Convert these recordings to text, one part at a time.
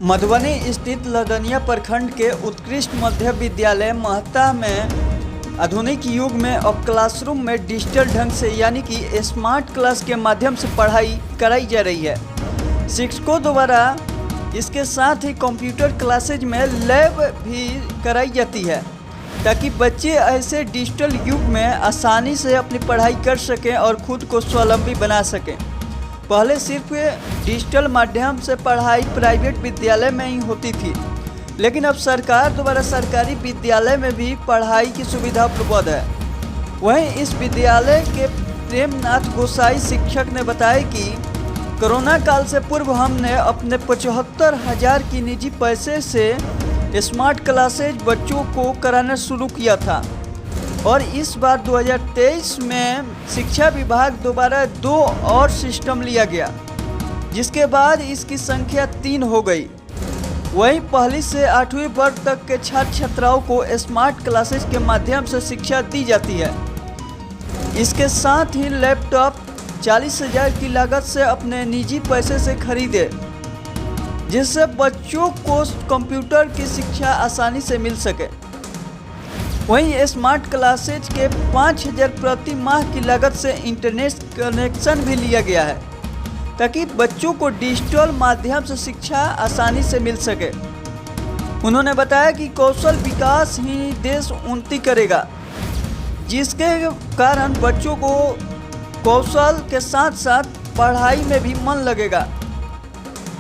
मधुबनी स्थित लदनिया प्रखंड के उत्कृष्ट मध्य विद्यालय महता में आधुनिक युग में अब क्लासरूम में डिजिटल ढंग से यानी कि स्मार्ट क्लास के माध्यम से पढ़ाई कराई जा रही है। शिक्षकों द्वारा इसके साथ ही कंप्यूटर क्लासेज में लैब भी कराई जाती है ताकि बच्चे ऐसे डिजिटल युग में आसानी से अपनी पढ़ाई कर सकें और खुद को स्वावलंबी बना सकें। पहले सिर्फ डिजिटल माध्यम से पढ़ाई प्राइवेट विद्यालय में ही होती थी, लेकिन अब सरकार द्वारा सरकारी विद्यालय में भी पढ़ाई की सुविधा उपलब्ध है। वहीं इस विद्यालय के प्रेमनाथ गोसाई शिक्षक ने बताया कि कोरोना काल से पूर्व हमने अपने 75,000 की निजी पैसे से स्मार्ट क्लासेज बच्चों को कराना शुरू किया था और इस बार 2023 में शिक्षा विभाग द्वारा 2 और सिस्टम लिया गया, जिसके बाद इसकी संख्या 3 हो गई। वहीं पहली से 8वीं वर्ग तक के छात्र छात्राओं को स्मार्ट क्लासेस के माध्यम से शिक्षा दी जाती है। इसके साथ ही लैपटॉप 40,000 की लागत से अपने निजी पैसे से खरीदे, जिससे बच्चों को कंप्यूटर की शिक्षा आसानी से मिल सके। वहीं स्मार्ट क्लासेज के 5,000 प्रति माह की लागत से इंटरनेट कनेक्शन भी लिया गया है ताकि बच्चों को डिजिटल माध्यम से शिक्षा आसानी से मिल सके। उन्होंने बताया कि कौशल विकास ही देश उन्नति करेगा, जिसके कारण बच्चों को कौशल के साथ साथ पढ़ाई में भी मन लगेगा।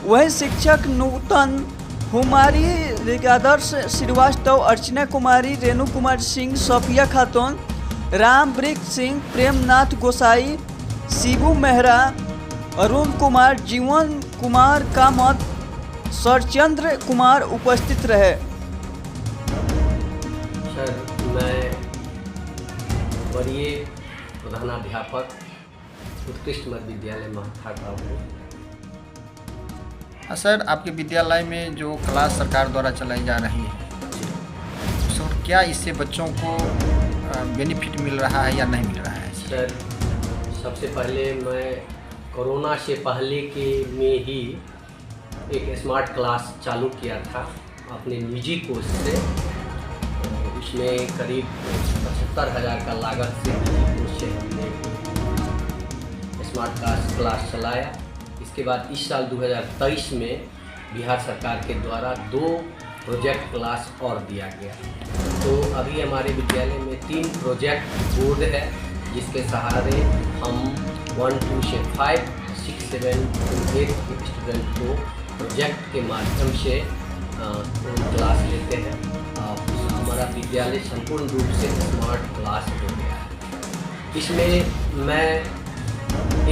वही शिक्षक नूतन हुमारी, आदर्श श्रीवास्तव, अर्चना कुमारी, रेणु कुमार सिंह, सोफिया खातून, राम वृक्ष सिंह, प्रेमनाथ गोसाई, शिबू मेहरा, अरुण कुमार, जीवन कुमार कामत, सरचंद्र कुमार उपस्थित रहे। सर, मैं वरीय प्रधानाध्यापक उत्कृष्ट मध्य विद्यालय महता का हूँ। सर, आपके विद्यालय में जो क्लास सरकार द्वारा चलाई जा रही है, सर क्या इससे बच्चों को बेनिफिट मिल रहा है या नहीं मिल रहा है? सर, सबसे पहले मैं कोरोना से पहले के में ही एक स्मार्ट क्लास चालू किया था अपने निजी कोर्स से। उसमें करीब 75,000 का लागत से निजी कोर्स से हमने स्मार्ट क्लास चलाया। इसके बाद इस साल 2023 में बिहार सरकार के द्वारा 2 प्रोजेक्ट क्लास और दिया गया। तो अभी हमारे विद्यालय में 3 प्रोजेक्ट बोर्ड है, जिसके सहारे हम 1 2 से 5 6 7 8 के स्टूडेंट को प्रोजेक्ट के माध्यम से क्लास लेते हैं। हमारा विद्यालय संपूर्ण रूप से स्मार्ट क्लास हो गया है। इसमें मैं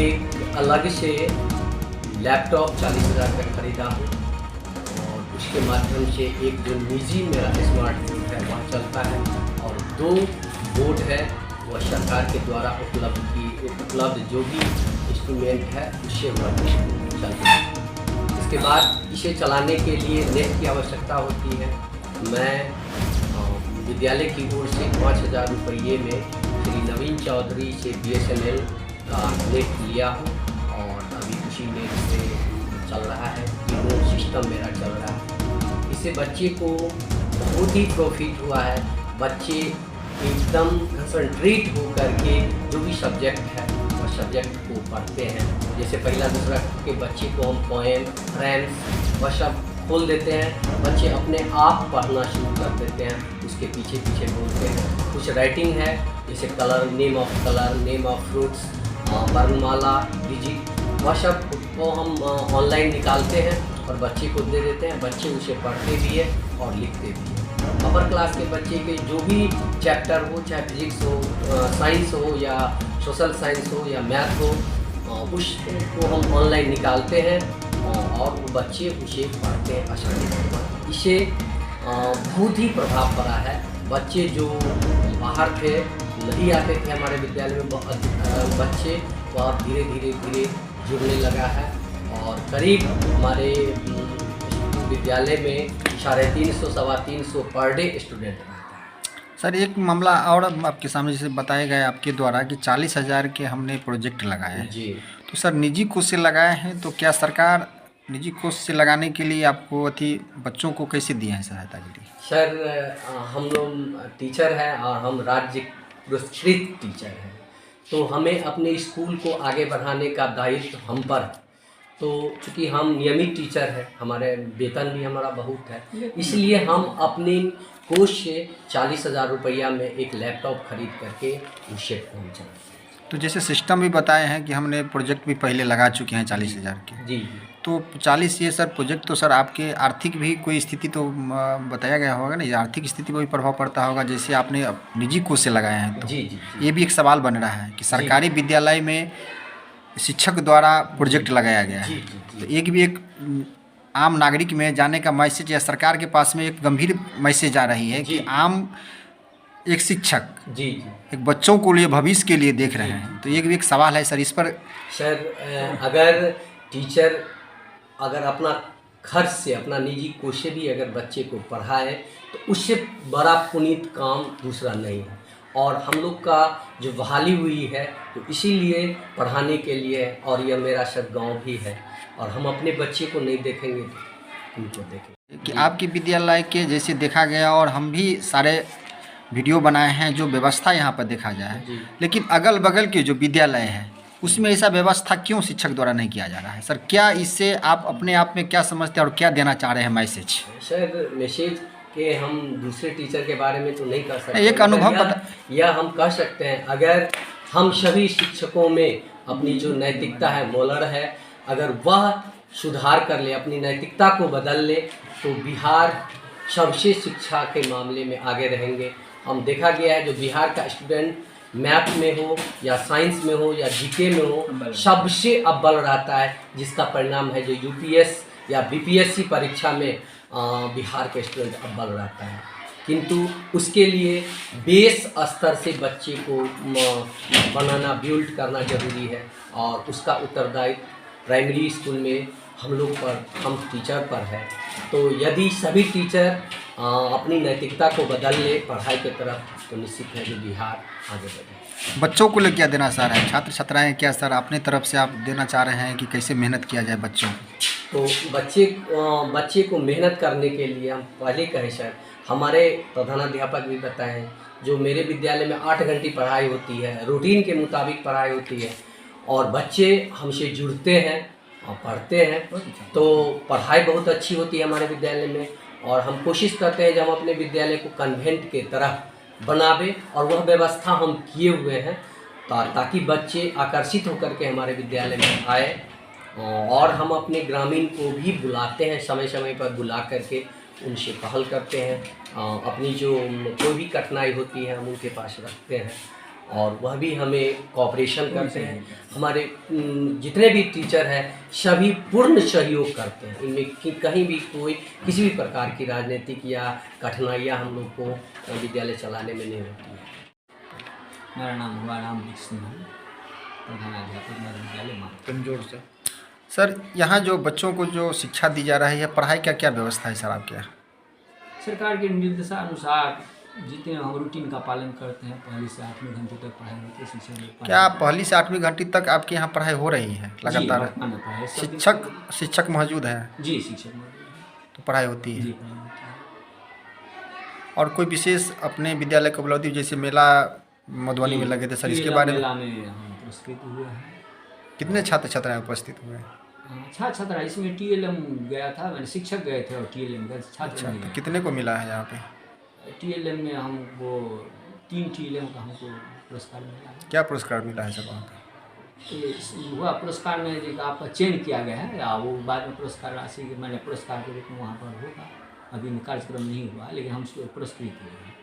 एक अलग से लैपटॉप 40,000 का खरीदा हूँ और उसके माध्यम से एक जो निजी मेरा स्मार्ट बोर्ड है वह चलता है और 2 बोर्ड है वह सरकार के द्वारा उपलब्ध जो भी इंस्ट्रूमेंट है उससे वह चलता है। इसके बाद इसे चलाने के लिए नेट की आवश्यकता होती है। मैं विद्यालय की ओर से 5,000 रुपये में श्री नवीन चौधरी से BSNL का नेट लिया हूँ और अभी उसी नेट से चल रहा है। तीनों सिस्टम मेरा चल रहा है। इससे बच्चे को बहुत ही प्रॉफिट हुआ है। बच्चे एकदम कंसंट्रेट हो करके जो भी सब्जेक्ट है वह सब्जेक्ट को पढ़ते हैं। जैसे पहला दूसरा के बच्चे को हम पोएम, रैम्स वह सब खोल देते हैं, बच्चे अपने आप पढ़ना शुरू कर देते हैं, उसके पीछे पीछे बोलते हैं। कुछ राइटिंग है जैसे कलर, नेम ऑफ फ्रूट्स, वर्णमाला, डिजिट, वह सब को हम ऑनलाइन निकालते हैं और बच्चे को दे देते हैं। बच्चे उसे पढ़ते भी है और लिखते भी है। अपर क्लास के बच्चे के जो भी चैप्टर हो, चाहे फिजिक्स हो, साइंस हो या सोशल साइंस हो या मैथ हो, उसको हम ऑनलाइन निकालते हैं और वो बच्चे उसे पढ़ते हैं आसानी से। इससे बहुत ही प्रभाव पड़ा है। बच्चे जो बाहर थे, नहीं आते थे हमारे विद्यालय में बच्चे, वह धीरे धीरे जुड़ने लगा है और करीब हमारे विद्यालय में 350 सवा 300 पर डे स्टूडेंट रहता है। सर, एक मामला और आपके सामने जैसे बताया गया आपके द्वारा कि 40,000 के हमने प्रोजेक्ट लगाए हैं जी। तो सर निजी कोष से लगाए हैं, तो क्या सरकार निजी कोष से लगाने के लिए आपको अति बच्चों को कैसे दिए हैं सहायता के लिए? सर हम लोग टीचर हैं और हम राज्य पुरस्कृत टीचर हैं, तो हमें अपने स्कूल को आगे बढ़ाने का दायित्व हम पर है। तो चूँकि हम नियमित टीचर हैं, हमारे वेतन भी हमारा बहुत है, इसलिए हम अपने कोष से 40,000 रुपया में एक लैपटॉप खरीद करके उसे पहुँचा। तो जैसे सिस्टम भी बताए हैं कि हमने प्रोजेक्ट भी पहले लगा चुके हैं 40,000 के। जी। तो 40 ये सर प्रोजेक्ट तो सर आपके आर्थिक भी कोई स्थिति तो बताया गया होगा ना, ये आर्थिक स्थिति पर भी प्रभाव पड़ता होगा, जैसे आपने निजी कोष से लगाए हैं तो जी। ये भी एक सवाल बन रहा है कि सरकारी विद्यालय में शिक्षक द्वारा प्रोजेक्ट लगाया गया है, तो एक आम नागरिक में जाने का मैसेज या सरकार के पास में एक गंभीर मैसेज आ रही है कि आम एक शिक्षक एक बच्चों को लिए भविष्य के लिए देख रहे हैं, तो ये भी एक सवाल है सर इस पर। सर अगर टीचर अगर अपना खर्च से अपना निजी कोष से भी अगर बच्चे को पढ़ाए तो उससे बड़ा पुनीत काम दूसरा नहीं है। और हम लोग का जो बहाली हुई है तो इसीलिए पढ़ाने के लिए, और यह मेरा सर गाँव भी है, और हम अपने बच्चे को नहीं देखेंगे तो उनको देखेंगे। कि आपके विद्यालय के जैसे देखा गया और हम भी सारे वीडियो बनाए हैं जो व्यवस्था यहाँ पर देखा जाए, लेकिन अगल बगल के जो विद्यालय है उसमें ऐसा व्यवस्था क्यों शिक्षक द्वारा नहीं किया जा रहा है सर? क्या इससे आप अपने आप में क्या समझते हैं और क्या देना चाह रहे हैं मैसेज? सर मैसेज के हम दूसरे टीचर के बारे में तो नहीं कर सकते, एक अनुभव या हम कह सकते हैं अगर हम सभी शिक्षकों में अपनी जो नैतिकता है, मोलर है, अगर वह सुधार कर ले, अपनी नैतिकता को बदल ले, तो बिहार सबसे शिक्षा के मामले में आगे रहेंगे। हम देखा गया है जो बिहार का स्टूडेंट मैथ में हो या साइंस में हो या जीके में हो, सबसे अव्वल रहता है, जिसका परिणाम है जो यूपीएस या बीपीएससी परीक्षा में बिहार के स्टूडेंट अव्वल रहता है। किंतु उसके लिए बेस स्तर से बच्चे को बनाना, बिल्ड करना जरूरी है, और उसका उत्तरदायित्व प्राइमरी स्कूल में हम लोग पर, हम टीचर पर है। तो यदि सभी टीचर अपनी नैतिकता को बदल ले पढ़ाई की तरफ, तो निश्चित है कि बिहार आगे बढ़े। बच्चों को लिए क्या देना चाह रहे हैं छात्र छात्राएं? क्या सर अपने तरफ से आप देना चाह रहे हैं कि कैसे मेहनत किया जाए बच्चों को? तो बच्चे को मेहनत करने के लिए हम पहले कहे सर, हमारे प्रधानाध्यापक भी बताएं, जो मेरे विद्यालय में 8 घंटे पढ़ाई होती है, रूटीन के मुताबिक पढ़ाई होती है, और बच्चे हमसे जुड़ते हैं और पढ़ते हैं, तो पढ़ाई बहुत अच्छी होती है हमारे विद्यालय में। और हम कोशिश करते हैं जब हम अपने विद्यालय को कन्वेंट के तरह बनावे, और वह व्यवस्था हम किए हुए हैं ताकि बच्चे आकर्षित होकर के हमारे विद्यालय में आए। और हम अपने ग्रामीण को भी बुलाते हैं, समय समय पर बुला करके उनसे पहल करते हैं, अपनी जो कोई भी कठिनाई होती है हम उनके पास रखते हैं, और वह भी हमें कोऑपरेशन करते हैं। हमारे जितने भी टीचर हैं सभी पूर्ण सहयोग करते हैं, इनमें कहीं भी कोई किसी भी प्रकार की राजनीतिक या कठिनाइयाँ हम लोग को विद्यालय चलाने में नहीं होती है। मेरा नाम हुआ राम सिंह है, प्रधानाध्यापक मेरे विद्यालय में। कमजोर से सर, यहाँ जो बच्चों को जो शिक्षा दी जा रही है, पढ़ाई का क्या व्यवस्था है सर आपके यहाँ? सरकार के निर्देशानुसार जितने हम रूटीन का पालन करते हैं, 1 से 8 घंटे तक पढ़ाई होती है शिक्षक। क्या 1 से 8 घंटे तक आपके यहाँ पढ़ाई हो रही है लगातार? शिक्षक मौजूद है? जी, शिक्षक मौजूद है, तो पढ़ाई होती है। जी पढ़ाई होती है। और कोई विशेष अपने विद्यालय को उपलब्धि, जैसे मेला मधुबनी में लगे थे सर, इसके बारे में? मेला में हम पुरस्कृत हुए हैं। कितने छात्र छात्राएं उपस्थित हुए? छात्र छात्रा इसमें TLM गया था, मैंने शिक्षक गए थे और TLM गए छात्र। तो कितने को मिला है यहाँ पे? TLM में हमको 3 TLM का हमको पुरस्कार मिला है। क्या पुरस्कार मिला है सर वहाँ पे? हुआ पुरस्कार में जो आपका चयन किया गया है, या वो बाद में पुरस्कार राशि मैंने पुरस्कार के रूप में वहाँ पर होगा। अभी कार्यक्रम नहीं हुआ, लेकिन हम पुरस्कृत हुए हैं।